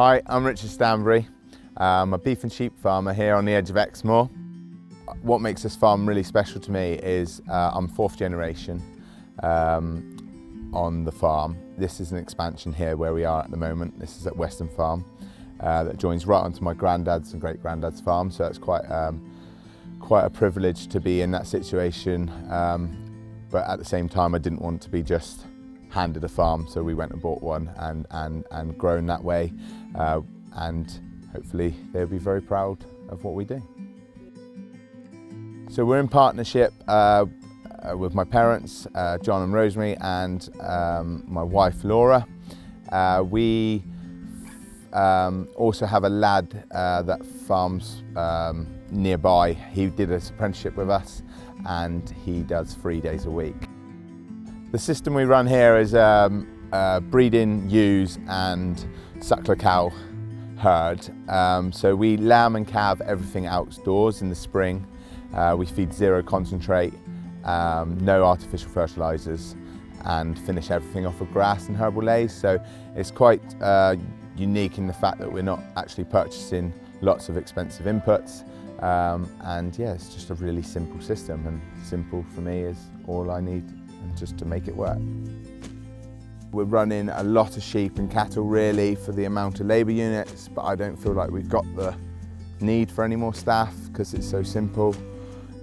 Hi, I'm Richard Stanbury. I'm a beef and sheep farmer here on the edge of Exmoor. What makes this farm really special to me is I'm fourth generation on the farm. This is an expansion here where we are at the moment. This is at Western Farm that joins right onto my granddad's and great granddad's farm, so it's quite a privilege to be in that situation. But at the same time, I didn't want to be just handed a farm, so we went and bought one and grown that way, and hopefully they'll be very proud of what we do. So we're in partnership with my parents, John and Rosemary, and my wife Laura. We also have a lad that farms nearby. He did his apprenticeship with us and he does 3 days a week. The system we run here is breeding ewes and suckler cow herd. So we lamb and calve everything outdoors in the spring. We feed zero concentrate, no artificial fertilisers, and finish everything off of grass and herbal lays. So it's quite unique in the fact that we're not actually purchasing lots of expensive inputs. And yeah, it's just a really simple system, and simple for me is all I need just to make it work. We're running a lot of sheep and cattle really for the amount of labour units, but I don't feel like we've got the need for any more staff because it's so simple.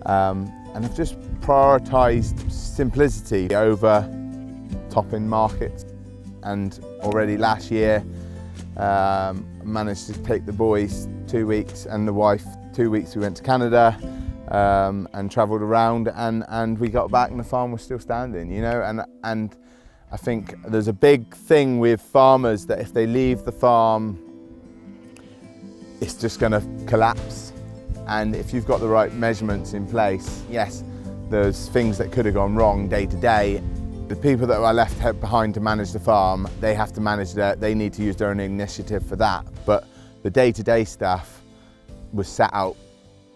And I've just prioritised simplicity over topping markets. And already last year, managed to take the boys 2 weeks and the wife 2 weeks. We went to Canada and travelled around, and we got back and the farm was still standing, you know. And I think there's a big thing with farmers that if they leave the farm, it's just going to collapse. And if you've got the right measurements in place, yes, there's things that could have gone wrong day to day. The people that are left behind to manage the farm, they have to manage they need to use their own initiative for that. But the day-to-day stuff was set out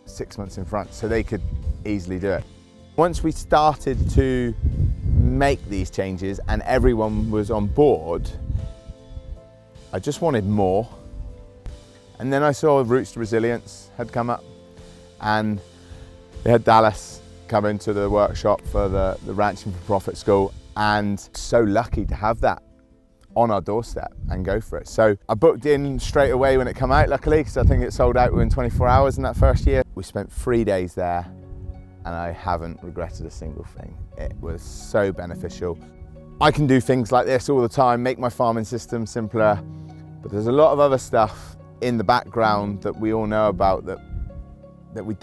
6 months in front, so they could easily do it. Once we started to make these changes and everyone was on board, I just wanted more. And then I saw Roots to Resilience had come up, and they had Dallas come into the workshop for the Ranching for Profit school, and so lucky to have that on our doorstep and go for it. So I booked in straight away when it came out, luckily, because I think it sold out within 24 hours in that first year. We spent 3 days there and I haven't regretted a single thing. It was so beneficial. I can do things like this all the time, make my farming system simpler, but there's a lot of other stuff in the background that we all know about that we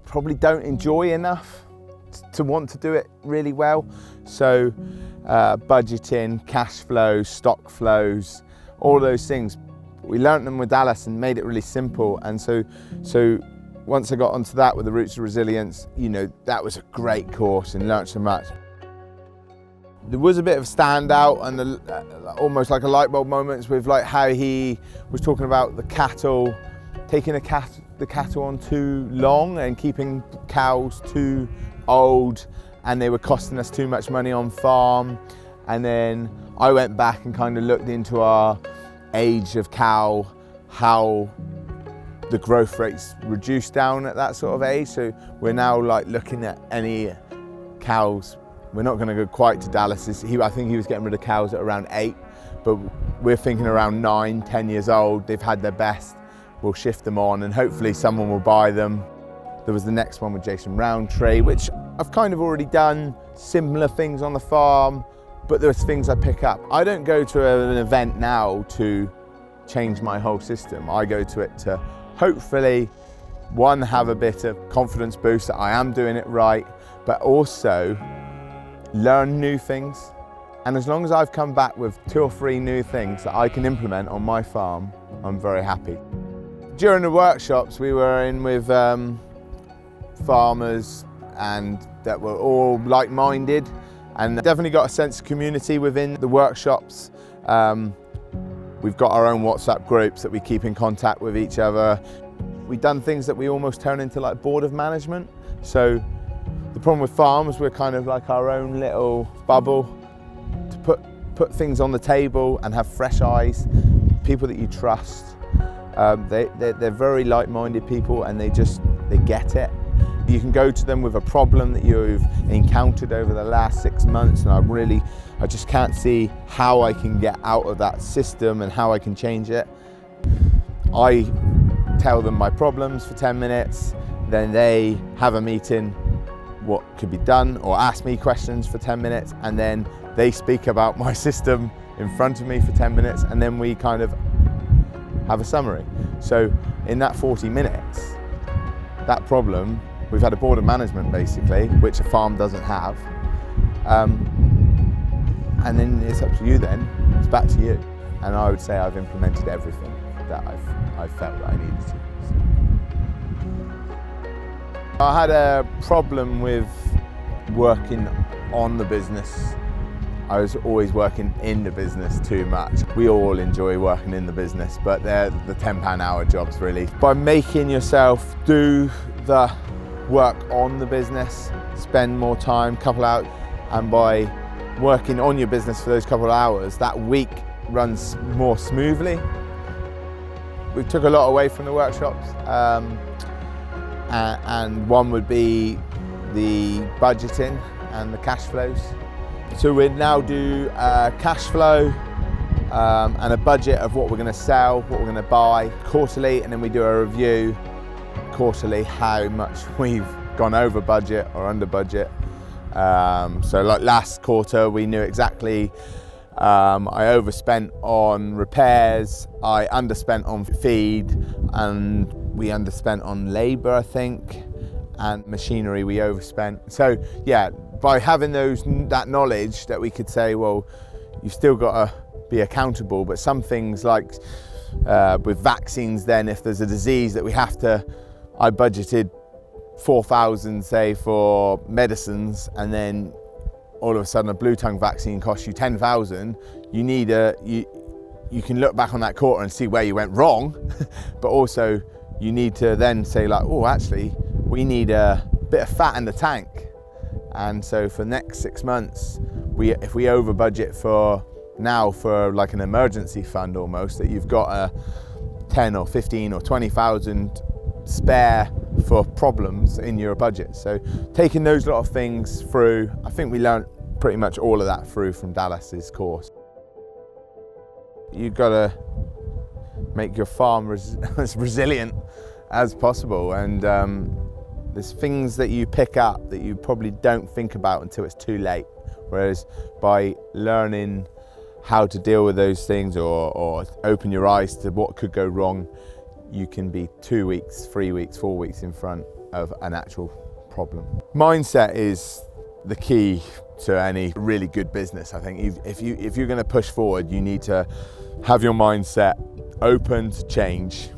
probably don't enjoy enough to want to do it really well. So budgeting, cash flows, stock flows, all those things. We learnt them with Dallas and made it really simple. And so once I got onto that with the Roots to Resilience, you know, that was a great course and learnt so much. There was a bit of standout and almost like a light bulb moments with like how he was talking about the cattle, taking the cattle on too long and keeping cows too old, and they were costing us too much money on farm. And then I went back and kind of looked into our age of cow, how the growth rates reduced down at that sort of age. So we're now like looking at any cows. We're not going to go quite to Dallas's. I think he was getting rid of cows at around 8, but we're thinking around 9, 10 years old. They've had their best. We'll shift them on and hopefully someone will buy them. There was the next one with Jason Roundtree, which I've kind of already done similar things on the farm, but there's things I pick up. I don't go to an event now to change my whole system. I go to it to hopefully, one, have a bit of confidence boost that I am doing it right, but also learn new things. And as long as I've come back with 2 or 3 new things that I can implement on my farm, I'm very happy. During the workshops, we were in with farmers and that were all like-minded, and definitely got a sense of community within the workshops. We've got our own WhatsApp groups that we keep in contact with each other. We've done things that we almost turn into like board of management. So the problem with farms, we're kind of like our own little bubble to put things on the table and have fresh eyes. people that you trust. They're very like-minded people, and they get it. You can go to them with a problem that you've encountered over the last 6 months, and I just can't see how I can get out of that system and how I can change it. I tell them my problems for 10 minutes, then they have a meeting, what could be done, or ask me questions for 10 minutes, and then they speak about my system in front of me for 10 minutes, and then we kind of have a summary. So in that 40 minutes, that problem, we've had a board of management basically, which a farm doesn't have. And then it's up to you then, it's back to you. And I would say I've implemented everything that I've felt that I needed to. I had a problem with working on the business. I was always working in the business too much. We all enjoy working in the business, but they're the £10 an hour jobs really. By making yourself do the work on the business, spend more time, couple out, and by working on your business for those couple of hours, that week runs more smoothly. We took a lot away from the workshops, and one would be the budgeting and the cash flows. So we'd now do cash flow and a budget of what we're going to sell, what we're going to buy quarterly, and then we do a review quarterly how much we've gone over budget or under budget. So like last quarter we knew exactly I overspent on repairs, I underspent on feed, and we underspent on labour I think, and machinery we overspent. So yeah, by having that knowledge that we could say, well, you've still got to be accountable, but some things like with vaccines then, if there's a disease that we have to, I budgeted 4,000 say for medicines, and then all of a sudden a blue tongue vaccine costs you 10,000, you can look back on that quarter and see where you went wrong, but also you need to then say like, oh, actually we need a bit of fat in the tank. And so for the next 6 months, if we over budget for like an emergency fund almost, that you've got a 10 or 15 or 20,000 spare for problems in your budget. So taking those lot of things through, I think we learned pretty much all of that through from Dallas's course. You've got to make your farm as resilient as possible, and there's things that you pick up that you probably don't think about until it's too late. Whereas by learning how to deal with those things or open your eyes to what could go wrong, you can be 2 weeks, 3 weeks, 4 weeks in front of an actual problem. Mindset is the key to any really good business. I think if you're going to push forward, you need to have your mindset open to change,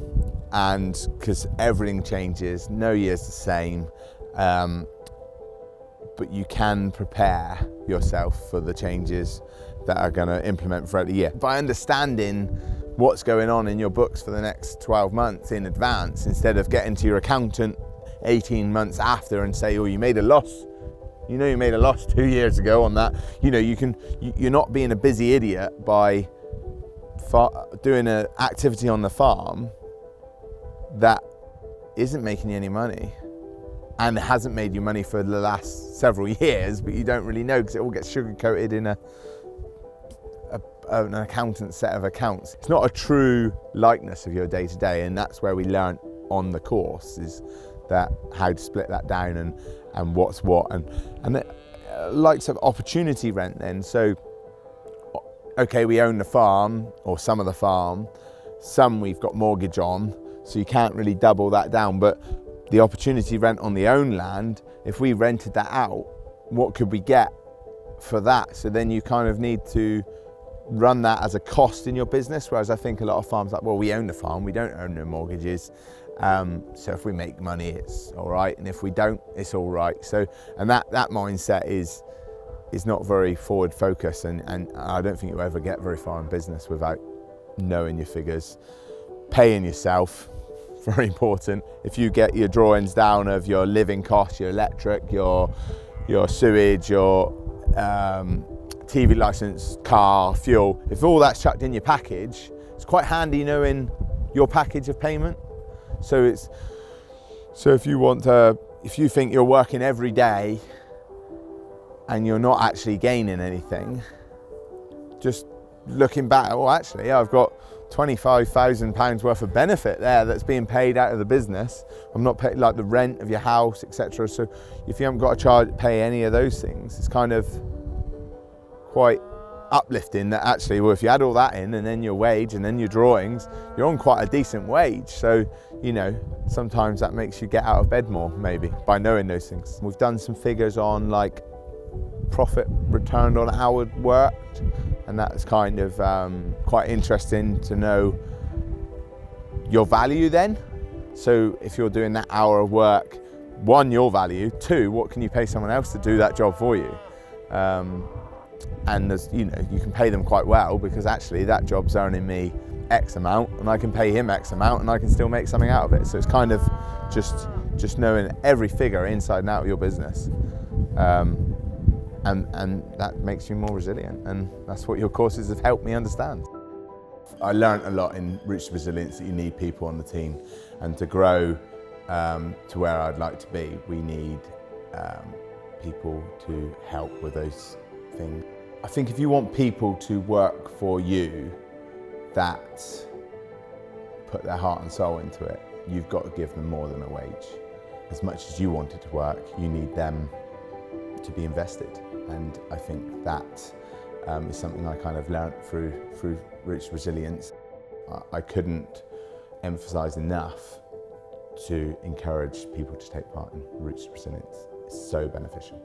and because everything changes, no year's the same, but you can prepare yourself for the changes that are going to implement throughout the year. By understanding what's going on in your books for the next 12 months in advance, instead of getting to your accountant 18 months after and say, oh, you made a loss. You know you made a loss 2 years ago on that. You know, you're not being a busy idiot by doing an activity on the farm that isn't making you any money and hasn't made you money for the last several years, but you don't really know because it all gets sugar-coated in an accountant's set of accounts. It's not a true likeness of your day-to-day, and that's where we learn on the course, is that how to split that down and what's what, and the likes of opportunity rent then. So okay, we own the farm or some of the farm, some we've got mortgage on, so you can't really double that down, but the opportunity rent on the owned land, if we rented that out, what could we get for that? So then you kind of need to run that as a cost in your business, whereas I think a lot of farms like, well, we own the farm, we don't own no mortgages, so if we make money it's all right, and if we don't it's all right. So, and that mindset is not very forward focused, and I don't think you'll ever get very far in business without knowing your figures. Paying yourself, very important. If you get your drawings down of your living costs, your electric, your sewage, your TV license, car, fuel, if all that's chucked in your package, it's quite handy knowing your package of payment. So if you think you're working every day and you're not actually gaining anything, just looking back, well, actually, I've got £25,000 worth of benefit there that's being paid out of the business. I'm not paying like the rent of your house, etc. So if you haven't got to pay any of those things, it's kind of quite uplifting that actually, well, if you add all that in and then your wage and then your drawings, you're on quite a decent wage. So, you know, sometimes that makes you get out of bed more, maybe, by knowing those things. We've done some figures on like profit returned on hour worked, and that's kind of quite interesting to know your value then. So if you're doing that hour of work, one, your value, two, what can you pay someone else to do that job for you? And there's, you know, you can pay them quite well because actually that job's earning me X amount and I can pay him X amount and I can still make something out of it. So it's kind of just knowing every figure inside and out of your business. And that makes you more resilient, and that's what your courses have helped me understand. I learned a lot in Roots to Resilience that you need people on the team, and to grow to where I'd like to be, we need people to help with those things. I think if you want people to work for you that put their heart and soul into it, you've got to give them more than a wage. As much as you want it to work, you need them to be invested. And I think that is something I kind of learnt through Roots to Resilience. I couldn't emphasise enough to encourage people to take part in Roots to Resilience. It's so beneficial.